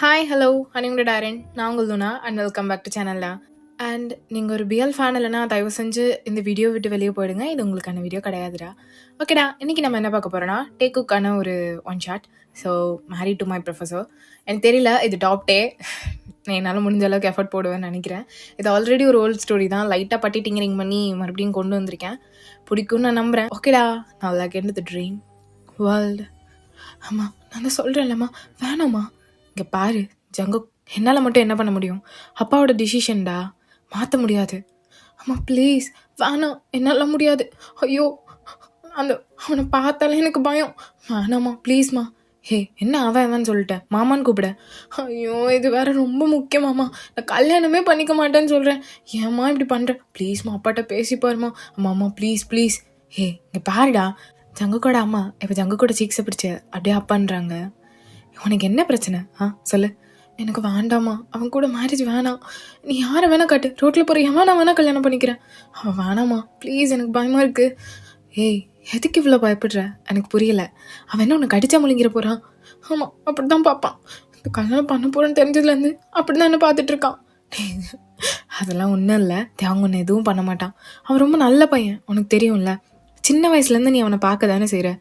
Hi hello அனிங்களோட டாரன் நான் உங்கள் Luna and welcome back to சேனலில். அண்ட் நீங்கள் ஒரு பிஎல் ஃபேன் இல்லைனா தயவு செஞ்சு இந்த வீடியோ விட்டு வெளியே போயிடுங்க. இது உங்களுக்கான வீடியோ கிடையாதுடா. ஓகேடா, இன்றைக்கி நம்ம என்ன பார்க்க போகிறோன்னா டேக்குக்கான ஒரு one shot. So marry to my professor. எனக்கு தெரியல இது டாப் டே, நான் என்னால் முடிஞ்ச அளவுக்கு எஃபர்ட் போடுவேன்னு நினைக்கிறேன். இது ஆல்ரெடி ஒரு ஓல்ட் ஸ்டோரி தான், லைட்டாக பட்டி டிங்கரிங் பண்ணி மறுபடியும் கொண்டு வந்திருக்கேன். பிடிக்கும்னு நான் நம்புகிறேன். ஓகேடா, நான் like end the dream world. ஆமாம், நான் தான் சொல்கிறேன்லம்மா, வேணாம்மா. இங்கே பாரு ஜங்குக், என்னால் மட்டும் என்ன பண்ண முடியும்? அப்பாவோட டிசிஷன்டா, மாற்ற முடியாது. அம்மா ப்ளீஸ் வேணாம், என்னால் முடியாது. ஐயோ, அந்த அவனை பார்த்தாலே எனக்கு பயம். வேணாம்மா ப்ளீஸ்மா. ஹே, என்ன அவன் சொல்லிட்டேன், மாமான்னு கூப்பிட. ஐயோ, இது வேற ரொம்ப முக்கியமாம்மா. நான் கல்யாணமே பண்ணிக்க மாட்டேன்னு சொல்கிறேன். ஏம்மா இப்படி பண்ணுறேன்? ப்ளீஸ்மா, அப்பாட்ட பேசி பாருமா. அம்மா ப்ளீஸ் ப்ளீஸ். ஹே, இங்கே பாருடா, ஜங்குக்கோட அம்மா இப்போ ஜங்குக்கோட சீக்ஸை பிடிச்சி அப்படியே அப்பான்றாங்க. உனக்கு என்ன பிரச்சனை? சொல்லு. எனக்கு வேண்டாமா, அவன் கூட மேரேஜ் வேணாம். நீ யாரை வேணா காட்டு, ரோட்டில் போகிற எவன் நான் வேணா கல்யாணம் பண்ணிக்கிறேன். அவன் வேணாமா ப்ளீஸ், எனக்கு பயமாக இருக்குது. ஏய், எதுக்கு இவ்வளோ பயப்படுற? எனக்கு புரியலை. அவன் என்ன உனக்கு அடித்தா முழுங்கிற போகிறான்? ஆமாம், அப்படி தான் பார்ப்பான். இந்த கல்யாணம் பண்ண போகிறேன்னு தெரிஞ்சதுலேருந்து அப்படி தான் என்ன பார்த்துட்ருக்கான். அதெல்லாம் ஒன்றும் இல்லை, தேவங்க ஒன்று எதுவும் பண்ண மாட்டான். அவன் ரொம்ப நல்ல பையன், உனக்கு தெரியும்ல. சின்ன வயசுலேருந்து நீ அவனை பார்க்க தானே செய்கிற,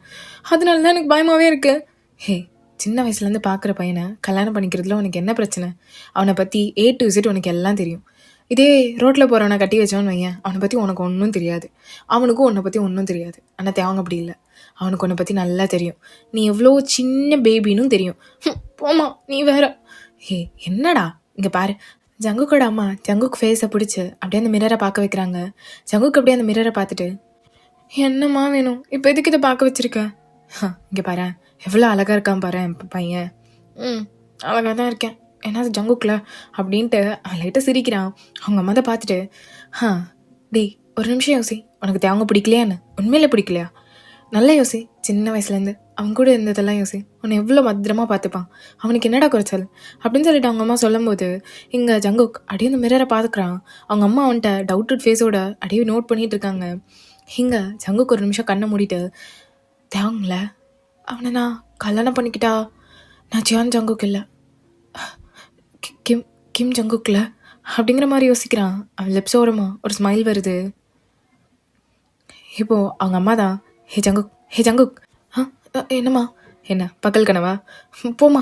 அதனால தான் எனக்கு பயமாகவே இருக்கு. ஹே, சின்ன வயசுலேருந்து பார்க்குற பையனை கல்யாணம் பண்ணிக்கிறதுல உனக்கு என்ன பிரச்சனை? அவனை பற்றி A to Z உனக்கு எல்லாம் தெரியும். இதே ரோட்டில் போகிறவனை கட்டி வச்சவன்னு வையன், அவனை பற்றி உனக்கு ஒன்றும் தெரியாது, அவனுக்கும் உன்னை பற்றி ஒன்றும் தெரியாது. ஆனால் தேவங்க அப்படி இல்லை, அவனுக்கு உன்னை பற்றி நல்லா தெரியும். நீ எவ்வளோ சின்ன பேபின்னு தெரியும். போமா, நீ வேற. ஹே, என்னடா இங்கே பாரு. ஜங்குக்கோட அம்மா ஜங்குக்கு ஃபேஸை பிடிச்சி அப்படியே அந்த மிரரை பார்க்க வைக்கிறாங்க. ஜங்குக்கு அப்படியே அந்த மிரரை பார்த்துட்டு, என்னம்மா வேணும் இப்போ, எதுக்கு இதை பார்க்க வச்சிருக்க? இங்கே பாரு, எவ்வளோ அழகாக இருக்கான் பாரு என் பையன். அழகாக தான் இருக்கேன், ஏன்னா அது ஜங்குக்கில் அப்படின்ட்டு அவன் லைட்டாக சிரிக்கிறான். அவங்க அம்மா தான் பார்த்துட்டு, டேய் ஒரு நிமிஷம் யோசி, உனக்கு தேவங்க பிடிக்கலையான்னு? உண்மையிலே பிடிக்கலையா? நல்லா யோசி. சின்ன வயசுலேருந்து அவன் கூட இருந்ததெல்லாம் யோசி. உன்னை எவ்வளோ பத்திரமா பார்த்துப்பான், அவனுக்கு என்னடா குறைச்சல் அப்படின்னு சொல்லிட்டு அவங்க அம்மா சொல்லும்போது இங்கே ஜங்குக் அப்படியே அந்த மிரரை பார்த்துக்கிறான். அவங்க அம்மா அவன்கிட்ட டவுட்டட் ஃபேஸோட அப்படியே நோட் பண்ணிகிட்டு இருக்காங்க. இங்கே ஜங்குக் ஒரு நிமிஷம் கண்ணை மூடிட்டு, தேவங்கள அவனை நான் கல்யாணம் பண்ணிக்கிட்டா நான் ஜியான் ஜங்குக் இல்லை, கிம் கிம் ஜங்குக்ல அப்படிங்கிற மாதிரி யோசிக்கிறான். அவன் லிப்ஸ் ஓரமா ஒரு ஸ்மைல் வருது. இப்போது அவங்க அம்மா தான், ஹே ஜங்குக் என்னம்மா? என்ன பகல் கனவா? போமா.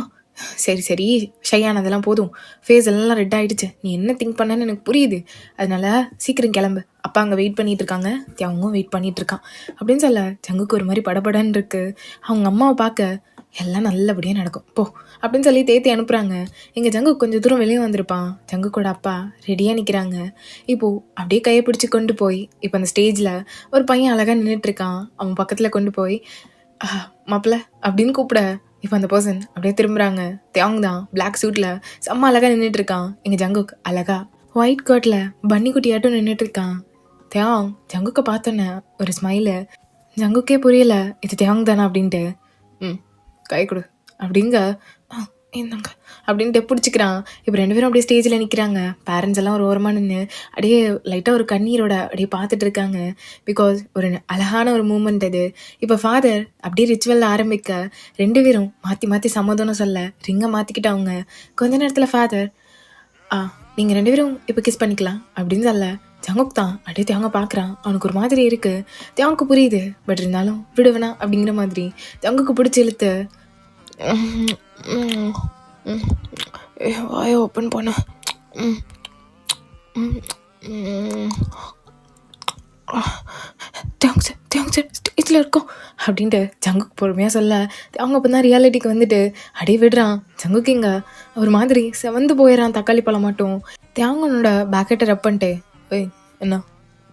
சரி ஷையானதெல்லாம் போதும், ஃபேஸ் எல்லாம் ரெட் ஆகிடுச்சு. நீ என்ன திங்க் பண்ணன்னு எனக்கு புரியுது, அதனால சீக்கிரம் கிளம்பு. அப்பா அங்கே வெயிட் பண்ணிகிட்டு இருக்காங்க, அவங்களும் வெயிட் பண்ணிகிட்டு இருக்கான் அப்படின்னு சொல்ல ஜங்குக்கு ஒரு மாதிரி படபடன்னு இருக்குது. அவங்க அம்மாவை பார்க்க எல்லாம் நல்லபடியாக நடக்கும் போ அப்படின்னு சொல்லி தேத்தி அனுப்புகிறாங்க. எங்கள் ஜங்கு கொஞ்சம் தூரம் வெளியே வந்திருப்பான். ஜங்குக்கோட அப்பா ரெடியாக நிற்கிறாங்க. இப்போது அப்படியே கையை பிடிச்சி கொண்டு போய் இப்போ அந்த ஸ்டேஜில் ஒரு பையன் அழகாக நின்றுட்டுருக்கான். அவன் பக்கத்தில் கொண்டு போய் மாப்பிள்ள அப்படின்னு கூப்பிட, இப்போ அந்த பர்சன் அப்படியே திரும்புகிறாங்க. தேவங் தான் பிளாக் சூட்டில் செம்ம அழகாக நின்றுட்டுருக்கான். எங்கள் ஜங்குக் அழகாக ஒயிட் கோட்டில் பன்னி குட்டியாட்டும் நின்றுட்டுருக்கான். தேவங் ஜங்குக்கை பார்த்தோன்னே ஒரு ஸ்மைலு. ஜங்குக்கே புரியல இது தேவங் தானே அப்படின்ட்டு. கை கொடு அப்படிங்க, என்னங்க அப்படின்ட்டு பிடிச்சிக்கிறான். இப்போ 2 பேரும் அப்படியே ஸ்டேஜில் நிற்கிறாங்க. பேரண்ட்ஸ் எல்லாம் ஒரு ஓரமாக நின்று அப்படியே லைட்டாக ஒரு கண்ணீரோட அப்படியே பார்த்துட்டு இருக்காங்க. பிகாஸ் ஒரு அழகான ஒரு மூமெண்ட் அது. இப்போ ஃபாதர் அப்படியே ரிச்சுவல் ஆரம்பிக்க 2 பேரும் மாற்றி சம்மதம்னு சொல்ல ரிங்கை மாற்றிக்கிட்டவங்க. கொஞ்ச நேரத்தில் ஃபாதர் நீங்கள் 2 பேரும் இப்போ கிஸ் பண்ணிக்கலாம் அப்படின்னு சொல்ல ஜங்குக் தான் அப்படியே தேவங்க பார்க்குறான். அவனுக்கு ஒரு மாதிரி இருக்குது. தேவங்க புரியுது, பட் இருந்தாலும் விடுவேனா அப்படிங்கிற மாதிரி ஜங்குக்கு பிடிச்சி இழுத்து வாயை ஓப்பன் பண்ண ஸ்டேஜில் இருக்கோம் அப்படின்ட்டு ஜங்குக்கு பொறுமையாக சொல்ல அவங்க அப்போ தான் ரியாலிட்டிக்கு வந்துட்டு அப்படியே விடுறான். ஜங்குக்கு இங்கே ஒரு மாதிரி செவந்து போயிடறான், தக்காளி பழம் மட்டும். தேவங்கனோட பேக்கெட்டை ரப் பண்ணிட்டு, என்ன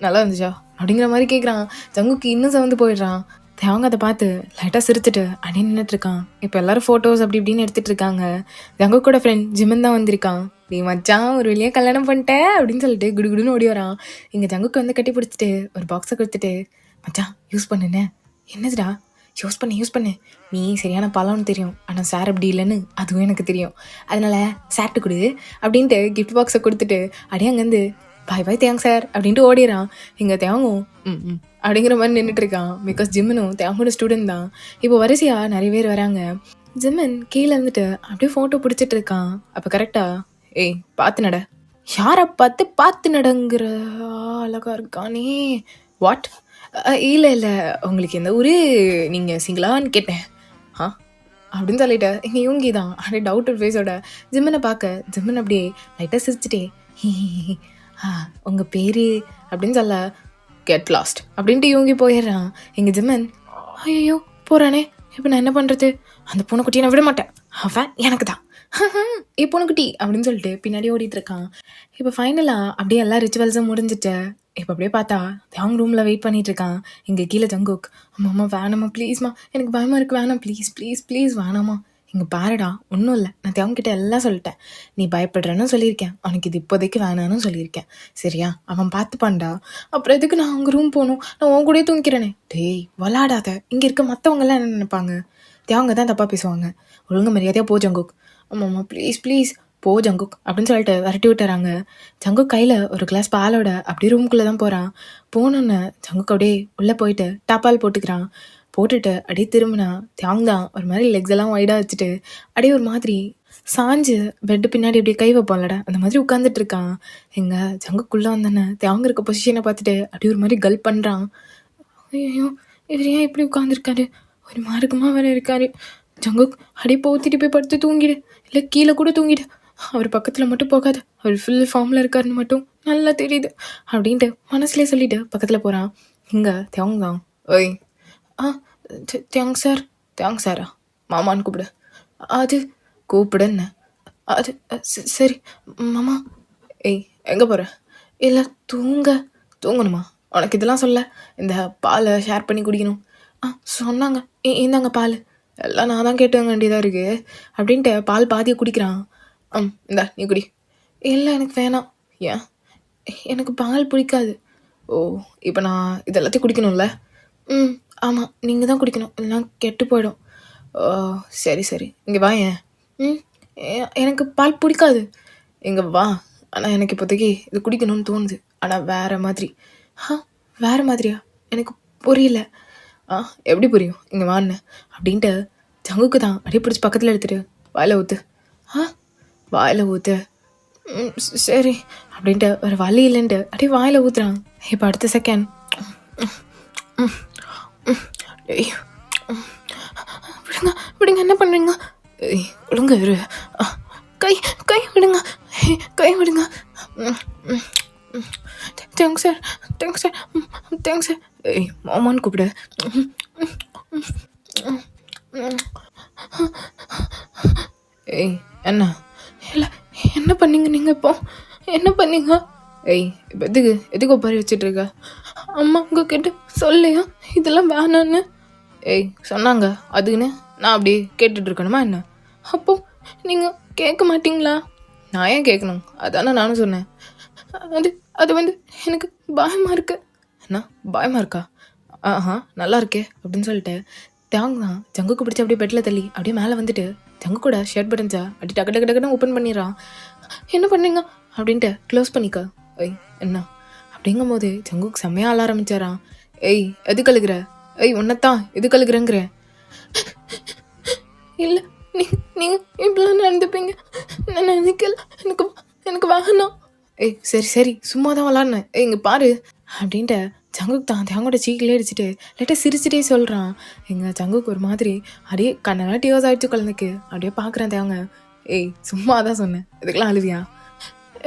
நல்லா இருந்துச்சா அப்படிங்கிற மாதிரி கேட்குறான். ஜங்குக்கு இன்னும் செவந்து போயிடுறான். தேவங்க அதை பார்த்து லைட்டாக சிரிச்சுட்டு அடி நின்றுட்டுருக்கான். இப்போ எல்லோரும் ஃபோட்டோஸ் அப்படி இப்படின்னு எடுத்துகிட்டு இருக்காங்க. ஜங்குக்கோட ஃப்ரெண்ட் ஜிமன் தான் வந்திருக்கான். நீ மச்சான் ஒரு வழியாக கல்யாணம் பண்ணிட்டேன் அப்படின்னு சொல்லிட்டு குடுகுடுன்னு ஓடி வரான். இங்கே ஜங்குக்கு வந்து கட்டி பிடிச்சிட்டு ஒரு பாக்ஸை கொடுத்துட்டு, மச்சான் யூஸ் பண்ணுனே. என்னதுடா? யூஸ் பண்ணு, நீ சரியான பழம்னு தெரியும், ஆனால் சார் அப்படி இல்லைன்னு அதுவும் எனக்கு தெரியும், அதனால் சார்ட்டு கொடு அப்படின்ட்டு கிஃப்ட் பாக்ஸை கொடுத்துட்டு அப்படியே அங்கேருந்து பாய் தேங்க் சார் அப்படின்ட்டு ஓடிறான். இங்கே தேவங்கும் அப்படிங்கிற மாதிரி நின்றுட்டுருக்கான். பிகாஸ் ஜிம்முனும் தேவங்கோட ஸ்டூடெண்ட் தான். இப்போ வரிசையாக நிறைய பேர் வராங்க. ஜிமின் கீழே இருந்துட்டு அப்படியே ஃபோட்டோ பிடிச்சிட்டு இருக்கான். அப்போ கரெக்டா, ஏய் பார்த்து நட, யாரை பார்த்து பார்த்து நடங்கிற, அழகா இருக்கானே, வாட், இல்லை இல்லை உங்களுக்கு எந்த ஊர், நீங்கள் சிங்களான்னு கேட்டேன். ஆ அப்படின்னு சொல்லிட்டு இங்கே யூங்கி தான் அப்படியே டவுட்டட் ஃபேஸோட ஜிம்மனை பார்க்க, ஜிம்மன் அப்படியே லைட்டாக சிரிச்சிட்டே உங்கள் பேர் அப்படின்னு சொல்ல, கெட் லாஸ்ட் அப்படின்ட்டு யூங்கி போயிடுறான். எங்கள் ஜிம்மன் ஐயோ போகிறானே, இப்போ நான் என்ன பண்ணுறது, அந்த பூனைக்குட்டியை நான் விட மாட்டேன், அவன் எனக்கு தான் பூனைக்குட்டி அப்படின்னு சொல்லிட்டு பின்னாடி ஓடிட்டு இருக்கான். இப்போ ஃபைனலாக அப்படியே எல்லா ரிச்சுவல்ஸும் முடிஞ்சிட்டு இப்போ அப்படியே பார்த்தா தேங் ரூமில் வெயிட் பண்ணிட்டு இருக்கான். இங்கே கீழே ஜங்குக், அம்மா வேணாமா ப்ளீஸ்மா, எனக்கு பயமாக இருக்குது, வேணாம் ப்ளீஸ் ப்ளீஸ் ப்ளீஸ் வேணாமா. இங்கே பாருடா, ஒன்றும் இல்லை, நான் தேவங்கிட்ட எல்லாம் சொல்லிட்டேன், நீ பயப்படுறேன்னு சொல்லியிருக்கேன், அவனுக்கு இது இப்போதைக்கு வேணான்னு சொல்லியிருக்கேன், சரியா, அவன் பார்த்துப்பான்டா, அப்புறம் எதுக்கு நான் அங்கே ரூம் போகணும், நான் உன் கூடயே தூங்கிக்கிறேனே. டேய் விளாடாத, இங்கே இருக்க மற்றவங்கெல்லாம் என்ன நினைப்பாங்க, தேவங்க தான் தப்பாக பேசுவாங்க, ஒழுங்கு மரியாதையாக போ ஜங்குக், ஆமாம்மா ப்ளீஸ் ப்ளீஸ் போ ஜங்குக் அப்படின்னு சொல்லிட்டு விரட்டி விட்டுறாங்க. ஜங்குக் கையில் ஒரு கிளாஸ் பாலோட அப்படியே ரூமுக்குள்ளே தான் போகிறான். போனோன்னு ஜங்குக் அப்படியே உள்ளே போயிட்டு டாப்பால் போட்டுக்கிறான். போட்டுட்டு அப்படியே திரும்பினா தியாங் தான் ஒரு மாதிரி லெக்ஸ் எல்லாம் வைடாக வச்சுட்டு அப்படியே ஒரு மாதிரி சாஞ்சு பெட்டு பின்னாடி அப்படியே கை வைப்பான்லடா அந்த மாதிரி உட்காந்துட்டு இருக்கான். எங்கள் ஜங்குக்குள்ளே வந்தானே தியாங் இருக்க பொசிஷனை பார்த்துட்டு அப்படியே ஒரு மாதிரி கல் பண்ணுறான். ஐயோ இவர் ஏன் இப்படி உட்காந்துருக்காரு, ஒரு மார்க்கமாக வேற இருக்காரு. ஜங்குக் அப்படியே போத்திட்டு போய் படுத்து தூங்கிடு, இல்லை கீழே கூட தூங்கிடு, அவர் பக்கத்தில் மட்டும் போகாது, அவர் ஃபுல் ஃபார்மில் இருக்காருன்னு மட்டும் நல்லா தெரியுது அப்படின்ட்டு மனசுலேயே சொல்லிட்டு பக்கத்தில் போகிறான். இங்கே தியாங் தான், ஓய் தியாங் சார், தியாங் சாரா, மாமான்னு கூப்பிடு, அது கூப்பிடுன்னு, அது சரி மாமா. ஏய் எங்கே போகிற, இல்லை தூங்கணுமா, உனக்கு இதெல்லாம் சொல்ல, இந்த பாலை ஷேர் பண்ணி குடிக்கணும், சொன்னாங்க, இந்தாங்க பால், எல்லாம் நான் தான் கேட்டு வேண்டியதாக இருக்குது அப்படின்ட்டு பால் பாதியை குடிக்கிறான். இந்தா நீ குடி. இல்லை எனக்கு வேணாம். ஏன், எனக்கு பால் பிடிக்காது. ஓ இப்போ நான் இதெல்லாத்தையும் குடிக்கணும்ல. ஆமாம் நீங்கள் தான் குடிக்கணும், இல்லைனா கெட்டு போயிடும். ஓ சரி சரி இங்கே வா. ஏன் எனக்கு பால் பிடிக்காது, இங்கே வா. ஆனால் எனக்கு இப்போதைக்கு இது குடிக்கணும்னு தோணுது, ஆனால் வேறு மாதிரி. வேறு மாதிரியா, எனக்கு புரியல. எப்படி புரியும், இங்கே வான்னு அப்படின்ட்டு ஜங்குக்கு தான் அப்படியே பிடிச்சி பக்கத்தில் எடுத்துட்டு வாயில் ஊற்று, வாயில் ஊற்று, சரி அப்படின்ட்டு ஒரு வலி இல்லைன்ட்டு அப்படியே வாயில் ஊற்றுறான். இப்போ அடுத்த செகண்ட் விடுங்க விடுங்க, என்ன பண்ணுறீங்க, விடுங்க இரு, கை கை விடுங்க, கை விடுங்க. Thanks sir, thanks sir, thanks sir. மாமான்னு கூப்பிடு. என்ன இல்லை என்ன பண்ணீங்க நீங்கள், இப்போ என்ன பண்ணீங்க? இப்போ எதுக்கு ஒப்பாரி வச்சிட்ருக்க, அம்மா உங்கள் கிட்ட சொல்லையா இதெல்லாம் வேணான்னு? சொன்னாங்க அதுக்குன்னு நான் அப்படியே கேட்டுட்ருக்கணுமா என்ன? அப்போ நீங்கள் கேட்க மாட்டிங்களா? நான் ஏன் கேட்கணும், அதானே நானும் சொன்னேன். அது எனக்கு பயமாக இருக்கு. என்ன பயமாக இருக்கா? நல்லா இருக்கே அப்படின்னு சொல்லிட்டு தியாங் தான் ஜங்குக்கு பிடிச்சி அப்படியே பெட்டில் தள்ளி அப்படியே மேலே வந்துட்டு ஜங்கு கூட ஷர்ட் பட்டன்ஸா அப்படி டக்கு டக்குன்னு ஓப்பன் பண்ணிடுறான். என்ன பண்ணீங்க அப்படின்ட்டு க்ளோஸ் பண்ணிக்க. என்ன அப்படிங்கும் போது ஜங்குக்கு செம்மையாக ஆள ஆரம்பிச்சாரான். எது கழுகுற, உன்னைத்தான் எது கழுகுறேங்கிற. இல்லை நீங்கள் இப்படிலாம் நடந்துப்பீங்க நான் நினைக்கல, எனக்கு வேணாம். சரி சும்மா தான் விளாட்னேன், இங்கே பாரு அப்படின்ட்டு ஜங்குக் தான் தேங்கோட சீக்கிலே அடிச்சுட்டு லைட்டாக சிரிச்சுட்டே சொல்கிறான். எங்கள் ஜங்குக்கு ஒரு மாதிரி அப்படியே கண்ணெல்லாம் டியோஸ் ஆகிடுச்சு குழந்தைக்கு. அப்படியே பார்க்குறேன் தேங்க. சும்மா தான் சொன்னேன், இதுக்கெல்லாம் அழுவியா?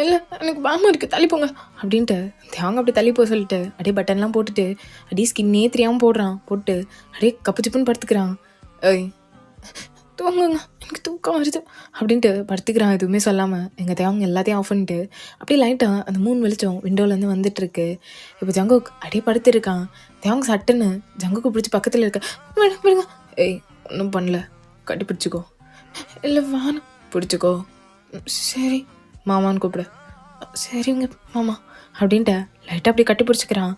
இல்லை எனக்கு பயமாக இருக்குது, தள்ளி போங்க அப்படின்ட்டு தேங்க அப்படி தள்ளி போக சொல்லிட்டு அப்படியே பட்டன்லாம் போட்டுட்டு அப்படியே ஸ்கின்னே தெரியாமல் போடுறான். போட்டு அப்படியே கப்பு சிப்புன்னு படுத்துக்கிறான். தூங்குங்க எனக்கு தூக்கம் வருது அப்படின்ட்டு படுத்துக்கிறான் எதுவுமே சொல்லாமல். எங்கள் தேவங்க எல்லாத்தையும் ஆஃப் பண்ணிட்டு அப்படியே லைட்டாக அந்த மூணு வெளிச்சம் விண்டோலேருந்து வந்துட்டுருக்கு. இப்போ ஜங்குக் அப்படியே படுத்துருக்கான். தேவங்க சட்டுன்னு ஜங்குக்கு பிடிச்சி பக்கத்தில் இருக்க, விடுங்க. ஒன்றும் பண்ணல, கட்டி பிடிச்சிக்கோ. இல்லை வான்னு பிடிச்சிக்கோ. சரி மாமான்னு கூப்பிட. சரிங்க மாமா அப்படின்ட்டு லைட்டாக அப்படியே கட்டி பிடிச்சிக்கிறான்.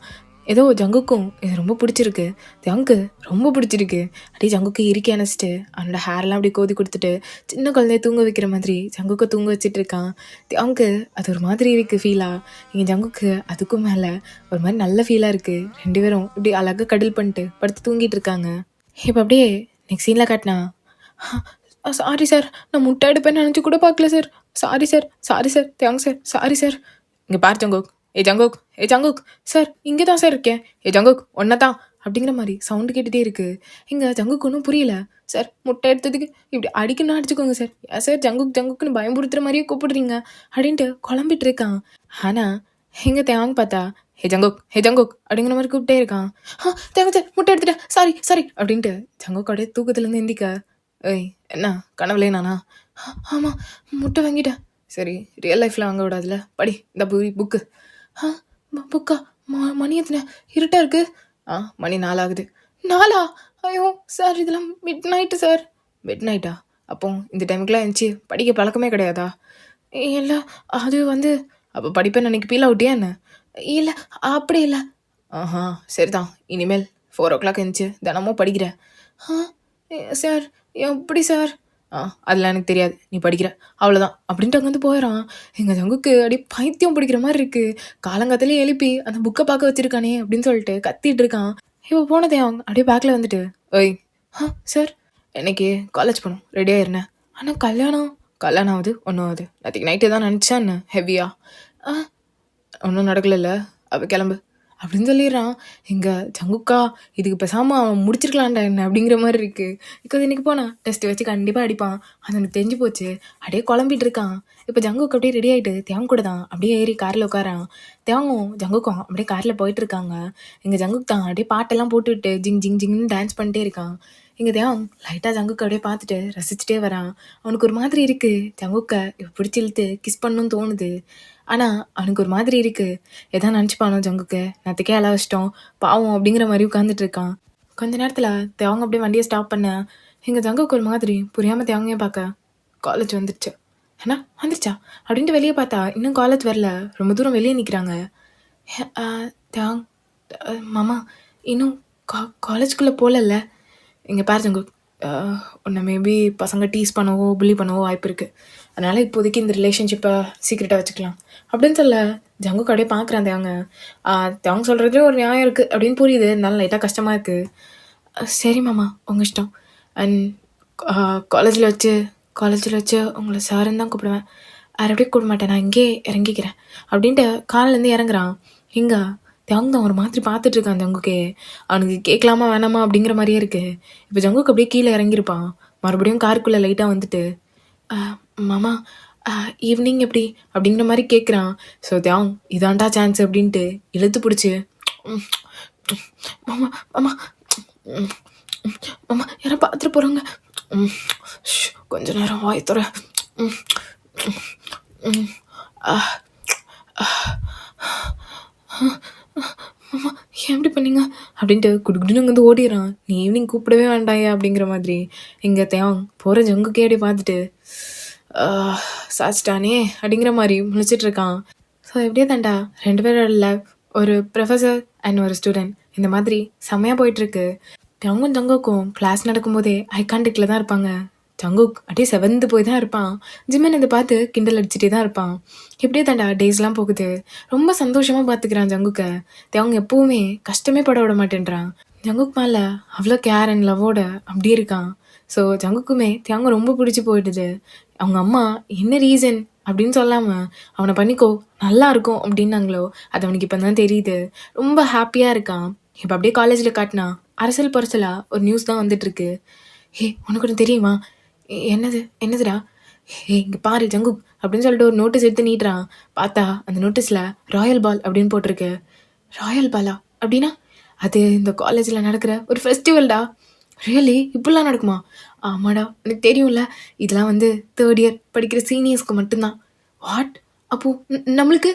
ஏதோ ஜங்குக்கும் இது ரொம்ப பிடிச்சிருக்கு, தேங்கு ரொம்ப பிடிச்சிருக்கு. அப்படியே ஜங்குக்கு இறுக்கி அணைச்சிட்டு அவனோட ஹேர்லாம் அப்படியே கோதி கொடுத்துட்டு சின்ன குழந்தைய தூங்க வைக்கிற மாதிரி ஜங்குக்கு தூங்க வச்சுட்டு இருக்கான். தேங்கு அது ஒரு மாதிரி இருக்குது ஃபீலாக. இங்கே ஜங்குக்கு அதுக்கும் மேலே ஒரு மாதிரி நல்ல ஃபீலாக இருக்குது. ரெண்டு பேரும் இப்படி அழகாக கடல் பண்ணிட்டு படுத்து தூங்கிட்டு இருக்காங்க. இப்போ அப்படியே நெக்ஸ்ட் சீனில் காட்டினா சாரி சார், நான் முட்டை எடுப்பேன்னு நினச்சி கூட பார்க்கல sir. Sorry sir, sorry sir, thanks sir, sorry sir. இங்கே பார் ஜங்குக், ஏ ஜங்குக், ஏ ஜங்குக், சார் இங்கே தான் சார் இருக்கேன், ஏ ஜங்குக் ஒன்றை தான் அப்படிங்கிற மாதிரி சவுண்டு கேட்டுகிட்டே இருக்கு. இங்கே ஜங்குக்கு ஒன்றும் புரியல. சார் முட்டை எடுத்ததுக்கு இப்படி அடிக்கணும்னா அடிச்சுக்கோங்க சார், ஏன் சார் ஜங்குக் ஜங்குக்குன்னு பயம்புறுத்துற மாதிரியே கூப்பிடுறீங்க அப்படின்ட்டு குழம்பிட்டு இருக்கான். ஆனால் எங்கே தேவாங்க பார்த்தா ஹே ஜங்குக், ஹே ஜங்குக் அப்படிங்கிற மாதிரி கூப்பிட்டே இருக்கான். தேவை சார் முட்டை எடுத்துட்டேன், சாரி சாரி அப்படின்ட்டு ஜங்குக் அப்படியே தூக்கத்துலேருந்து எந்திக்க. ஏய் என்ன கனவுலே நானா? ஆமாம் முட்டை வாங்கிட்டேன். சரி ரியல் லைஃப்பில் வாங்க விடாதுல, படி இந்த புக்கு. புக்கா? மணி எத்தனை? இருட்டாக இருக்கு. மணி 4 ஆகுது. 4ஆ? ஐயோ சார் இதெல்லாம் மிட் நைட்டு சார். மிட் நைட்டா? அப்போ இந்த டைமுக்குலாம் இருந்துச்சு படிக்க பழக்கமே கிடையாதா? இல்லை அது வந்து அப்போ படிப்பேன் அன்னைக்கு பீல் அவுட்டியா என்ன? இல்லை அப்படி இல்லை. சரிதான், இனிமேல் 4 o'clock இருந்துச்சு தினமும் படிக்கிறேன். சார் எப்படி சார்? அதெல்லாம் எனக்கு தெரியாது, நீ படிக்கிற அவ்வளோதான் அப்படின்ட்டு அங்கே வந்து போயிடறான். எங்கள் ஜங்குக்கு அப்படியே பைத்தியம் பிடிக்கிற மாதிரி இருக்குது. காலங்காத்திலே எழுப்பி அந்த புக்கை பார்க்க வச்சிருக்கானே அப்படின்னு சொல்லிட்டு கத்திட்டு இருக்கான். இப்போ போனதே அவங்க அப்படியே பேக்கில் வந்துட்டு, ஓய் சார் இன்னைக்கு காலேஜ் போகணும், ரெடியாக இருந்தேன். ஆனால் கல்யாணம் ஆகுது ஒன்றும் ஆகுது. நேற்றுக்கு நைட்டு தான் நினச்சேன் என்ன ஹெவியா. ஒன்றும் நடக்கலைல்ல, அவ கிளம்பு அப்படின்னு சொல்லிடுறான். எங்க ஜங்குக்கா இதுக்கு பேசாமல் அவன் முடிச்சிருக்கலான்டா என்ன அப்படிங்கிற மாதிரி இருக்குது. பிகாஸ் இன்னைக்கு போனான் டெஸ்ட் வச்சு கண்டிப்பாக அடிப்பான், அது எனக்கு தெரிஞ்சு போச்சு. அப்படியே குழம்பிட்டு இருக்கான். இப்போ ஜங்குக்கு அப்படியே ரெடி ஆகிட்டு தேவங்க கூட தான் அப்படியே ஏறி காரில் உட்காரான். தேவங்கும் ஜங்குக்கும் அப்படியே காரில் போயிட்டு இருக்காங்க. எங்கள் ஜங்குக்கு தான் அப்படியே பாட்டெல்லாம் போட்டுவிட்டு ஜிங் ஜிங் ஜிங்னு டான்ஸ் பண்ணிட்டே இருக்கான். இங்கே தேவங் லைட்டாக ஜங்குக்கு அப்படியே பார்த்துட்டு ரசிச்சுட்டே வரான். அவனுக்கு ஒரு மாதிரி இருக்குது, ஜங்குக்கை பிடிச்சி இழுத்து கிஸ் பண்ணணும்னு தோணுது. ஆனால் அவனுக்கு ஒரு மாதிரி இருக்குது, எதாவது நினச்சிப்பானோ ஜங்குக்கு நேற்றுக்கே அழ வச்சிட்டோம் பாவம் அப்படிங்கிற மாதிரி உட்காந்துட்டு இருக்கான். கொஞ்ச நேரத்தில் தேவங்க அப்படியே வண்டியை ஸ்டாப் பண்ண. எங்கள் ஜங்குக்கு ஒரு மாதிரி புரியாமல் தேவங்கையே பார்க்க, காலேஜ் வந்துடுச்சு. ஏன்னா வந்துருச்சா அப்படின்ட்டு வெளியே பார்த்தா இன்னும் காலேஜ் வரல, ரொம்ப தூரம் வெளியே நிற்கிறாங்க. தேவங் மாமா இன்னும் காலேஜுக்குள்ளே போகலல்ல? இங்கே பாரு ஜங்கு, உன்னை மேபி பசங்க டீஸ் பண்ணவோ புள்ளி பண்ணவோ வாய்ப்பு இருக்குது, அதனால் இப்போதைக்கு இந்த ரிலேஷன்ஷிப்பை சீக்கிரட்டாக வச்சுக்கலாம் அப்படின்னு சொல்ல ஜங்கு அப்படியே பார்க்குறான். தேவங்க சொல்கிறதுலேயும் ஒரு நியாயம் இருக்குது அப்படின்னு புரியுது, இருந்தாலும் லைட்டாக கஷ்டமாக இருக்குது. சரி மாமா உங்கள் இஷ்டம். அண்ட் காலேஜில் வச்சு உங்களை சாருன்னு தான் கூப்பிடுவேன், வேறு அப்படியே கூப்பிட மாட்டேன், நான் இங்கே இறங்கிக்கிறேன் அப்படின்ட்டு காலிலேருந்து இறங்குறான். இங்கே தேவங்க தான் ஒரு மாதிரி பார்த்துட்டு இருக்கான். ஜங்குக்கே அவனுக்கு கேட்கலாமா வேணாமா அப்படிங்கிற மாதிரியே இருக்குது. இப்போ ஜங்குக்கு அப்படியே கீழே இறங்கியிருப்பான். மறுபடியும் காருக்குள்ளே லைட்டாக வந்துட்டு, மாமா ஈவினிங் எப்படி அப்படிங்கிற மாதிரி கேட்குறான். ஸோ தேவங் இதான்டா சான்ஸ் அப்படின்ட்டு இழுத்து பிடிச்சி, மாமா மாமா மாமா யாரை பார்த்துட்டு போகிறாங்க, கொஞ்ச நேரம் வாய் தர, மாமா ஏன் எப்படி பண்ணீங்க அப்படின்ட்டு குடுக்குடுன்னு வந்து ஓடிடுறான். நீ ஈவினிங் கூப்பிடவே வேண்டாயா அப்படிங்கிற மாதிரி. இங்கே தேவங் போகிற ஜங்குக்கே அப்படி பார்த்துட்டு சாச்சிட்டானே அப்படிங்கிற மாதிரி முழிச்சிட்டு இருக்கான். ஸோ எப்படியே தாண்டா 2 பேரோட லவ், ஒரு ப்ரொஃபஸர் அண்ட் ஒரு ஸ்டூடெண்ட், இந்த மாதிரி செம்மையாக போயிட்டுருக்கு. தேவங்கும் ஜங்குக்கும் கிளாஸ் நடக்கும்போதே ஐ கான்டெக்டில் தான் இருப்பாங்க. ஜங்குக் அப்படியே செவந்து போய் தான் இருப்பான். ஜிம்மன் இதை பார்த்து கிண்டல் அடிச்சுட்டே தான் இருப்பான். இப்படியே தாண்டா டேஸ்லாம் போகுது. ரொம்ப சந்தோஷமாக பார்த்துக்கிறான் ஜங்குக்கை. தேவங்க எப்பவுமே கஷ்டமே பட விட மாட்டேன்றான். ஜங்குக் மேலே அவ்வளோ கேர் அண்ட் லவ்வோட அப்படி இருக்கான். ஸோ ஜங்குக்குமே தேவங்க ரொம்ப பிடிச்சி போயிடுது. அவங்க அம்மா என்ன ரீசன் அப்படின்னு சொல்லாமல் அவனை பண்ணிக்கோ நல்லா இருக்கும் அப்படின்னாங்களோ, அது அவனுக்கு இப்போ தான் தெரியுது. ரொம்ப ஹாப்பியாக இருக்கான். இப்போ அப்படியே காலேஜில் காட்டினா அரசல் பரசலாக ஒரு நியூஸ் தான் வந்துட்டுருக்கு. ஹே உனக்கு ஒன்று தெரியுமா? என்னதுடா? ஹே இங்கே பாரு ஜங்குக் அப்படின்னு சொல்லிட்டு ஒரு நோட்டீஸ் எடுத்து நீட்டுறான். பார்த்தா அந்த நோட்டீஸில் ராயல் பால் அப்படின்னு போட்டிருக்கு. ராயல் பாலா அப்படின்னா? அது இந்த காலேஜில் நடக்கிற ஒரு ஃபெஸ்டிவல்டா. ரியலி இப்படிலாம் நடக்குமா? ஆமாடா எனக்கு தெரியும்ல, இதெல்லாம் வந்து 3rd year படிக்கிற சீனியர்ஸ்க்கு மட்டும்தான். வாட்? அப்போது நம்மளுக்கு?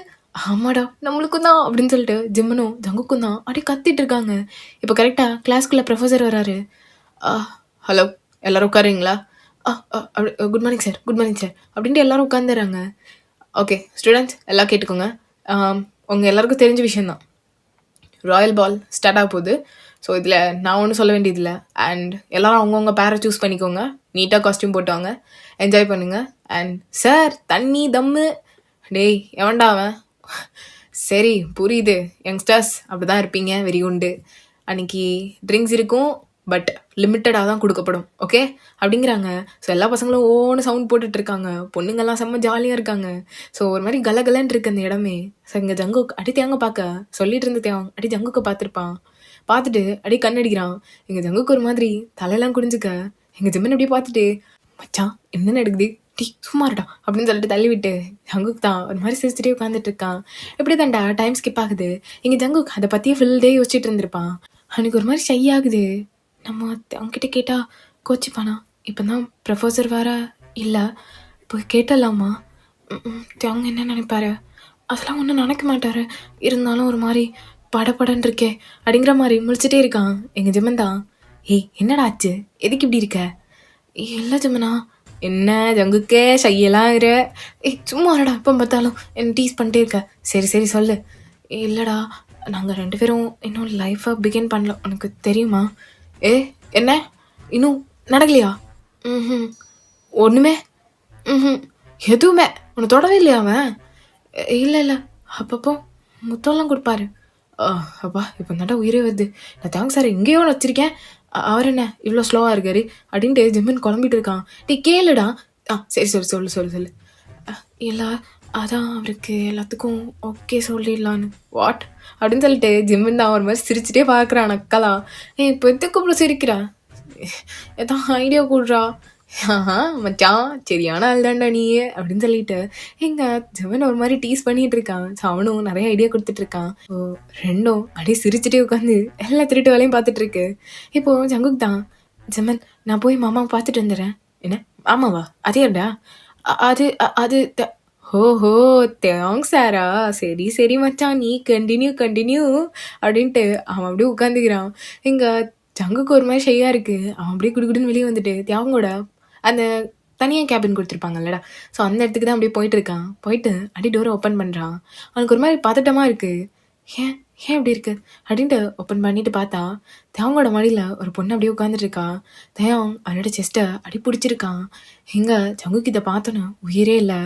ஆமாடா நம்மளுக்கும் தான் அப்படின்னு சொல்லிட்டு ஜிம்மனும் ஜங்குக்கும் தான் அப்படியே கத்திட்டு இருக்காங்க. இப்போ கரெக்டாக கிளாஸ்க்குள்ளே ப்ரொஃபஸர் வராரு. ஹலோ எல்லோரும் உட்காருங்களா? அப்படி good morning sir, good morning sir அப்படின்ட்டு எல்லோரும் உட்காந்துறாங்க. ஓகே ஸ்டூடெண்ட்ஸ் எல்லாம் கேட்டுக்கோங்க. உங்கள் எல்லாருக்கும் தெரிஞ்ச விஷயந்தான், ராயல் பால் ஸ்டார்ட் ஆக போகுது. ஸோ இதில் நான் ஒன்றும் சொல்ல வேண்டியதில்லை. அண்ட் எல்லோரும் அவங்கவுங்க பேரை சூஸ் பண்ணிக்கோங்க, நீட்டாக காஸ்டியூம் போட்டுவாங்க, என்ஜாய் பண்ணுங்கள். அண்ட் சார் தண்ணி தம்மு, டேய் எவன்டா அவன்? சரி புரியுது, யங்ஸ்டர்ஸ் அப்படி தான் இருப்பீங்க, வெரி உண்டு. அன்றைக்கி ட்ரிங்க்ஸ் இருக்கும், பட் லிமிட்டடாக தான் கொடுக்கப்படும், ஓகே அப்படிங்கிறாங்க. ஸோ எல்லா பசங்களும் ஓன்னு சவுண்ட் போட்டுட்டு இருக்காங்க, பொண்ணுங்கெல்லாம் செம்ம ஜாலியாக இருக்காங்க. ஸோ ஒரு மாதிரி கலகலன்னு இருக்கு அந்த இடமே. ஸோ இங்கே ஜங்குக் அடி தேங்க பார்க்க சொல்லிட்டு இருந்த தேவன் அடி ஜங்குக்கை பார்த்துருப்பான். பார்த்துட்டு அடி கண்ணடிக்கிறான். எங்கள் ஜங்குக்கு ஒரு மாதிரி தலையெல்லாம் குடிஞ்சுக்க எங்கள் ஜிம்மன் அப்படியே பார்த்துட்டு, மச்சான் என்ன நடக்குது, டீ சும்மாருடா அப்படின்னு சொல்லிட்டு தள்ளி விட்டு ஜங்குக் தான் ஒரு மாதிரி சிரிச்சுட்டே உட்காந்துட்டு இருக்கான். எப்படி தான்டா டைம் ஸ்கிப் ஆகுது. எங்கள் ஜங்குக் அதை பற்றியே ஃபுல் டே யோசிச்சுட்டு இருந்திருப்பான். அவனுக்கு ஒரு மாதிரி ஷை ஆகுது. நம்ம அவங்ககிட்ட கேட்டால் கோச்சிப்பானா, இப்போ தான் ப்ரொஃபஸர் வேற இல்லை, இப்போ கேட்டலாமா, அவங்க என்ன நினைப்பாரு, அதெல்லாம் ஒன்றும் நினைக்க மாட்டாரு, இருந்தாலும் ஒரு மாதிரி படப்படன்னு இருக்கே அப்படிங்கிற மாதிரி முழிச்சிட்டே இருக்கான். எங்கள் ஜிம்மன் தான், ஏய் என்னடா ஆச்சு, எதுக்கு இப்படி இருக்க. இல்லை ஜிம்மனா. என்ன ஜங்குக்கே ஷையெல்லாம் இரு, ஏய் சும்மா இல்லடா இப்போ பார்த்தாலும் என்ன டீஸ் பண்ணிட்டே இருக்க. சரி சரி சொல்லு. இல்லைடா நாங்கள் 2 பேரும் இன்னும் லைஃப்பை பிகின் பண்ணல, உனக்கு தெரியுமா. ஏ என்ன இன்னும் நடக்கலையா. ம் ஒன்றுமே எதுவுமே உன்னை தொடவே இல்லையா அவன். இல்லை இல்லை அப்பப்போ முத்தம்லாம் கொடுப்பாரு. அப்பா இப்போ தாண்டா உயிரே வருது. நான் தேங்க்ஸ் சார் எங்கேயோ வச்சிருக்கேன், அவர் என்ன இவ்வளோ ஸ்லோவாக இருக்காரு அப்படின்ட்டு ஜிம்மின் குழம்பிட்டு இருக்கான். டீ கேளுடா. சரி சரி சொல்லு சொல்லு சொல்லு. இல்லை அதான் அவருக்கு எல்லாத்துக்கும் ஓகே சொல்லிடலான்னு. வாட் அப்படின்னு சொல்லிட்டு ஜிம்மின் தான் ஒரு மாதிரி சிரிச்சுட்டே பார்க்குறான் நக்கலா. இப்போ எதுக்கு அப்புறம் சிரிக்கிறா, எதான் ஐடியா கூடுறா. மச்சான் சரியான ஆள் தான்டா நீ அப்படின்னு சொல்லிட்டு எங்க ஜெவன் ஒரு மாதிரி டீஸ் பண்ணிட்டு இருக்கான். ஸோ அவனும் நிறைய ஐடியா கொடுத்துட்டு இருக்கான். ஸோ ரெண்டும் அப்படியே சிரிச்சுட்டே உட்காந்து எல்லா திருட்டு வேலையும் பார்த்துட்டு இருக்கு. இப்போ ஜங்குக் தான், ஜெமன் நான் போய் மாமாவை பார்த்துட்டு வந்துடுறேன். என்ன மாமாவா, அதேடா அது அது ஹோஹோ தேங்க்ஸ் சாரா, சரி சரி மச்சான் நீ கண்டினியூ அப்படின்ட்டு அவன் அப்படியே உட்காந்துக்கிறான். எங்க ஜங்குக்கு ஒரு மாதிரி ஷையாக இருக்குது. அவன் அப்படியே குடுக்குடுன்னு வெளியே வந்துட்டு தேவங்கோட அந்த தனியாக கேபின் கொடுத்துருப்பாங்கல்லடா, ஸோ அந்த இடத்துக்கு தான் அப்படியே போயிட்டு இருக்கான். போயிட்டு அடி டோரை ஓப்பன் பண்ணுறான். அவனுக்கு ஒரு மாதிரி பதட்டமாக இருக்குது. ஏன் ஏன் இப்படி இருக்குது அப்படின்ட்டு ஓப்பன் பண்ணிட்டு பார்த்தா தேவங்கோட மடியில் ஒரு பொண்ணு அப்படியே உட்காந்துட்டு இருக்கா. தேவம் அவனோட செஸ்ட்டை அடி பிடிச்சிருக்கான். எங்கே ஜங்குக்கு இதை பார்த்தோன்னு உயிரே இல்லை,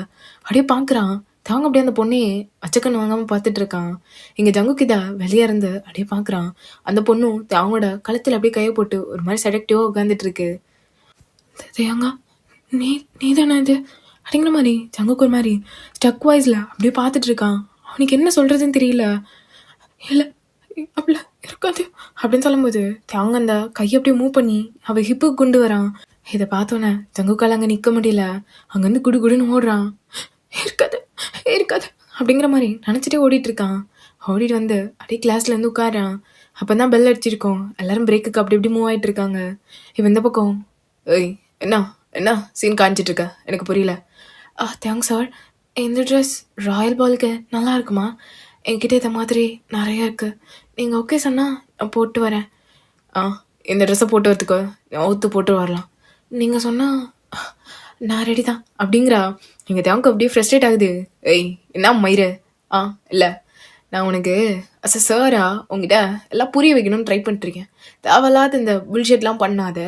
அப்படியே பார்க்குறான். தேவங்க அப்படியே அந்த பொண்ணையே அச்சக்கண்ணு வாங்காமல் பார்த்துட்டு இருக்கான். எங்கள் ஜங்குக்கு இதை வெளியே இருந்து அப்படியே பார்க்குறான். அந்த பொண்ணும் தேவங்களோட கழுத்தில் அப்படியே கையை போட்டு ஒரு மாதிரி செடக்டிவாக உட்காந்துட்டு இருக்கு. தேவங்கா நீ தானே இது அப்படிங்கிற மாதிரி ஜங்குக்கு ஒரு மாதிரி ஸ்டக் வாய்ஸில் அப்படியே பார்த்துட்டு இருக்கான். அவனுக்கு என்ன சொல்கிறதுன்னு தெரியல. இல்லை அப்படிலாம் இருக்காது அப்படின்னு சொல்லும்போது தேவங்க அந்த கையை அப்படியே மூவ் பண்ணி அவள் ஹிப்புக்கு கொண்டு வரான். இதை பார்த்தோன்னே ஜங்குக்கால் அங்கே நிற்க முடியல. அங்கேருந்து குடுன்னு ஓடுறான். இருக்காது அப்படிங்கிற மாதிரி நினச்சிட்டே ஓடிட்டு இருக்கான். ஓடிட்டு வந்து அப்படியே கிளாஸ்லேருந்து உட்காரான். அப்போ தான் பெல் அடிச்சிருக்கோம். எல்லாரும் பிரேக்குக்கு அப்படி இப்படி மூவ் ஆகிட்டு இருக்காங்க. இவன் இந்த பக்கம், ஏய் என்ன சீன் காமிச்சிட்டு இருக்க, எனக்கு புரியல. தேங்க்ஸ் சார், இந்த ட்ரெஸ் ராயல் பாலுக்கு நல்லா இருக்குமா, என்கிட்ட இதை மாதிரி நிறையா இருக்குது, நீங்கள் ஓகே சொன்னால் நான் போட்டு வரேன். இந்த ட்ரெஸ்ஸை போட்டு வரதுக்கு ஒத்து போட்டு வரலாம், நீங்கள் சொன்னால் நான் ரெடி தான் அப்படிங்கிறா. நீங்கள் தேவங்க அப்படியே ஃப்ரஸ்ட்ரேட் ஆகுது. ஏய் என்ன மயிறு, இல்லை நான் உனக்கு அஸ் அ சாரா உங்ககிட்ட எல்லாம் புரிய வைக்கணும்னு ட்ரை பண்ணிட்டுருக்கேன். தேவையில்லாத இந்த புல்ஷெட்லாம் பண்ணாத,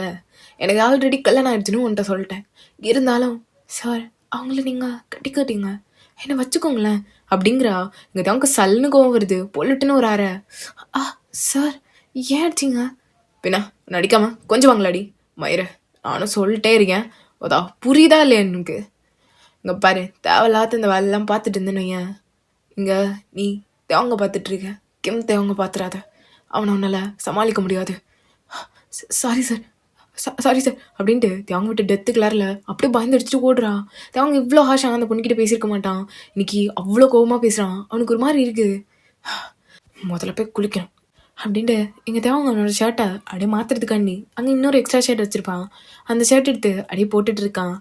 எனக்கு ஆல்ரெடி கல்யாணம் ஆயிடுச்சுன்னு உன்ட்ட சொல்லிட்டேன். இருந்தாலும் சார் அவங்கள நீங்கள் கட்டிக்கிட்டீங்க, என்னை வச்சுக்கோங்களேன் அப்படிங்கிறா. இங்கே தேவங்க சல்லுன்னு கோவம் வருது. பொல்லுட்டுன்னு ஒரு ஆற. சார் ஏன் அடிச்சிங்க. பின்னா நடிக்காமல் கொஞ்சம் வாங்கலாடி மயிறு, நானும் சொல்லிட்டே இருக்கேன், அதா புரியுதா இல்லையா எனக்கு. இங்கே பாரு தேவையில்லாத இந்த வேலையெல்லாம் பார்த்துட்டு இருந்தேன்னு ஏன் இங்கே நீ தேவங்க பார்த்துட்ருக்க, கிம் தேவங்க பார்த்துறாத, அவனை உன்னால் சமாளிக்க முடியாது. சாரி சார் அப்படின்ட்டு தேவங்க விட்டு டெத்து கிளாரில் அப்படியே பயந்து அடிச்சுட்டு ஓடுறான். தேவங்க இவ்வளோ ஹாஷாக அந்த பொண்ணுக்கிட்ட பேசியிருக்க மாட்டான், இன்னைக்கு அவ்வளோ கோபமாக பேசுகிறான். அவனுக்கு ஒரு மாதிரி இருக்குது. முதல்ல போய் குளிக்கணும் அப்படின்ட்டு எங்கள் தேவங்க அவனோட ஷர்ட்டை அப்படியே மாற்றுறதுக்காண்டி அங்கே இன்னொரு எக்ஸ்ட்ரா ஷர்ட் வச்சுருப்பான். அந்த ஷர்ட் எடுத்து அப்படியே போட்டுட்டு இருக்கான்.